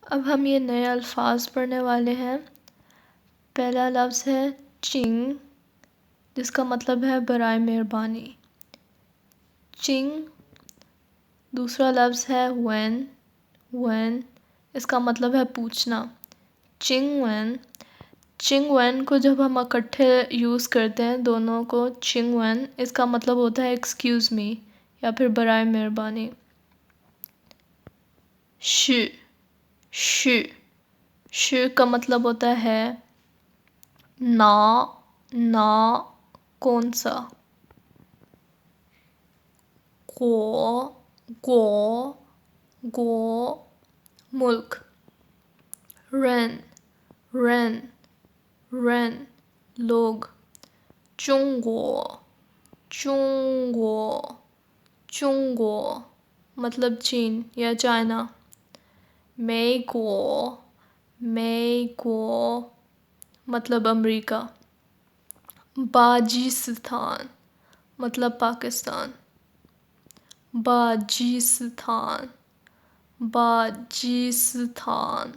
اب ہم یہ نئے الفاظ پڑھنے والے ہیں۔ پہلا لفظ ہے چنگ، جس کا مطلب ہے برائے مہربانی، چنگ۔ دوسرا لفظ ہے وین، وین، اس کا مطلب ہے پوچھنا، چنگ وین۔ چنگ وین کو جب ہم اکٹھے یوز کرتے ہیں دونوں کو، چنگ وین، اس کا مطلب ہوتا ہے ایکسکیوز می یا پھر برائے مہربانی۔ ش، ش، ش کا مطلب ہوتا ہے نا، نا، کون سا۔ گو، گو، گو، ملک۔ رین، رین، رین، لوگ۔ چونگو، چونگو، چونگو، مطلب چین یا چائنا۔ میگو، میگو، مطلب امریکہ۔ باجیستان، مطلب پاکستان۔ باجیستان، باجیستان۔